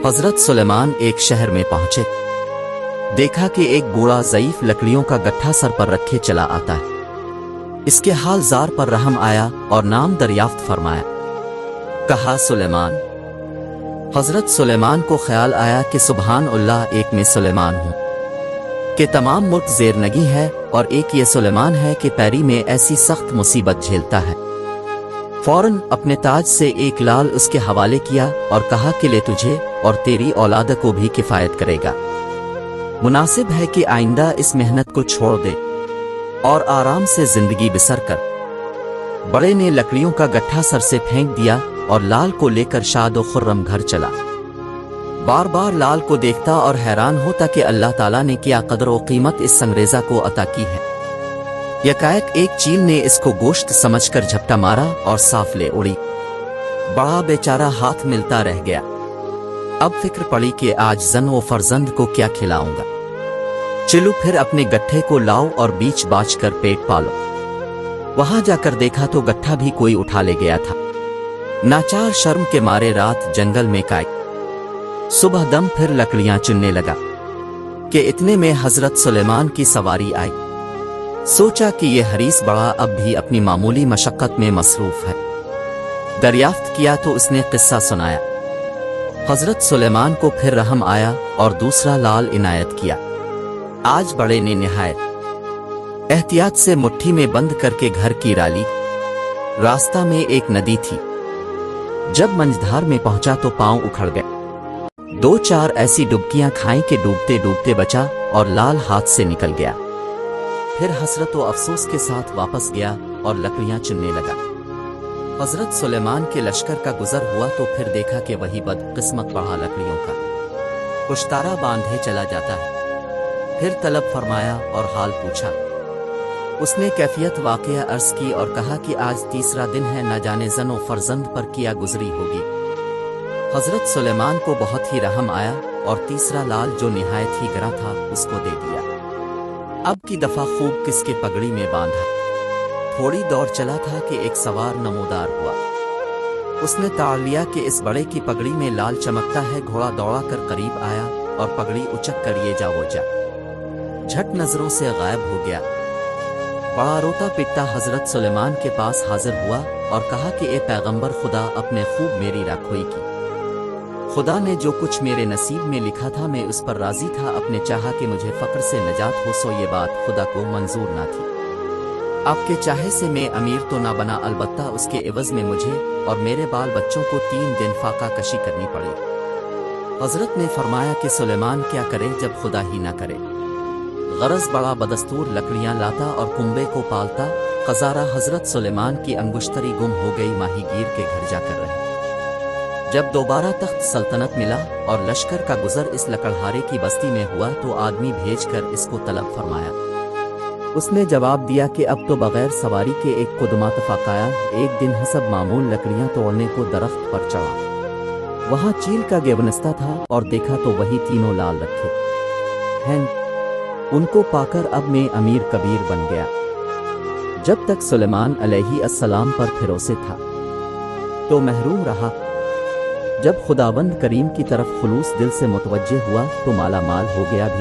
हजरत सुलेमान एक शहर में पहुंचे। देखा कि एक बूढ़ा ज़ईफ लकड़ियों का गट्ठा सर पर रखे चला आता है। इसके हाल जार पर रहम आया और नाम दरियाफ्त फरमाया। कहा सुलेमान। हजरत सुलेमान को ख्याल आया कि सुबहान अल्लाह, एक में सुलेमान हूँ कि तमाम मुल्क ज़ेरनगी है, और एक ये सुलेमान है कि पैरी में ऐसी सख्त मुसीबत झेलता है। फौरन अपने ताज से एक लाल उसके हवाले किया और कहा कि ले तुझे और तेरी औलाद को भी किफ़ायत करेगा। मुनासिब है कि आइंदा इस मेहनत को छोड़ दे और आराम से जिंदगी बसर कर। बड़े ने लकड़ियों का गट्ठा सर से फेंक दिया और लाल को लेकर शाद व खुर्रम घर चला। बार बार लाल को देखता और हैरान होता कि अल्लाह ताला ने क्या कदर व कीमत इस संगरेज़ा को अता की है। यकायक एक चील ने इसको गोश्त समझकर झपटा मारा और साफ ले उड़ी। बड़ा बेचारा हाथ मिलता रह गया। अब फिक्र पड़ी कि आज जन व फर्जंद को क्या खिलाऊंगा। चलो फिर अपने गट्ठे को लाओ और बीच बाच कर पेट पालो। वहां जाकर देखा तो गट्ठा भी कोई उठा ले गया था। नाचार शर्म के मारे रात जंगल में काई। सुबह दम फिर लकड़ियां चुनने लगा कि इतने में हजरत सुलेमान की सवारी आई। सोचा कि यह हरीस बड़ा अब भी अपनी मामूली मशक्कत में मसरूफ है। दरियाफ्त किया तो उसने किस्सा सुनाया। हजरत सुलेमान को फिर रहम आया और दूसरा लाल इनायत किया। आज बड़े ने निहायत एहतियात से मुट्ठी में बंद करके घर की राली। रास्ता में एक नदी थी। जब मंझधार में पहुंचा तो पांव उखड़ गए। दो चार ऐसी डुबकियां खाई कि डूबते डूबते बचा और लाल हाथ से निकल गया। फिर हसरत व अफसोस के साथ वापस गया और लकड़ियां चुनने लगा। हजरत सुलेमान के लश्कर का गुजर हुआ तो फिर देखा कि वही बदकिस्मत बढ़ा लकड़ियों का पुश्तारा बांधे चला जाता है। फिर तलब फरमाया और हाल पूछा। उसने कैफियत वाक़या अर्ज की और कहा कि आज तीसरा दिन है, न जाने जन व फर्जंद पर क्या गुजरी होगी। हजरत सुलेमान को बहुत ही रहम आया और तीसरा लाल जो निहायत ही गरा था उसको दे दिया। अब की दफा खूब किसके पगड़ी में बांधा। थोड़ी दौड़ चला था कि एक सवार नमोदार हुआ। उसने ताड़ लिया कि इस बड़े की पगड़ी में लाल चमकता है। घोड़ा दौड़ा कर करीब आया और पगड़ी उचक कर ये जा वो जा झट नजरों से गायब हो गया। बड़ा रोता पिटता हजरत सुलेमान के पास हाजिर हुआ और कहा कि ए पैगंबर खुदा, अपने खूब मेरी राखोई की। खुदा ने जो कुछ मेरे नसीब में लिखा था मैं उस पर राजी था। अपने चाहा कि मुझे फक्र से नजात हो, सो ये बात खुदा को मंजूर ना थी। आपके चाहे से मैं अमीर तो ना बना, अलबत्ता उसके एवज में मुझे और मेरे बाल बच्चों को 3 दिन फाका कशी करनी पड़ी। हजरत ने फरमाया कि सुलेमान क्या करे जब खुदा ही ना करे। गरज बड़ा बदस्तूर लकड़ियां लाता और कुंबे को पालता। खजारा हजरत सुलेमान की अंगुश्तरी गुम हो गई, माहीगीर के घर जाकर रहे। जब दोबारा तख्त सल्तनत मिला और लश्कर का गुजर इस लकड़हारे की बस्ती में हुआ तो आदमी भेजकर इसको तलब फरमाया। उसने जवाब दिया कि अब तो बगैर सवारी के एक कुदमा तफाकाया। एक दिन हसब मामूल लकड़ियां तोड़ने को दरख्त पर चढ़ा। वहां चील का गेवनस्ता था और देखा तो वही तीनों लाल रखे हैं। उनको पाकर अब मैं अमीर कबीर बन गया। जब तक सुलेमान अलैहि अस्सलाम पर फिरोसे था तो महरूम रहा। जब खुदावंद करीम की तरफ खुलूस दिल से मुतवज्जे हुआ तो माला माल हो गया भी।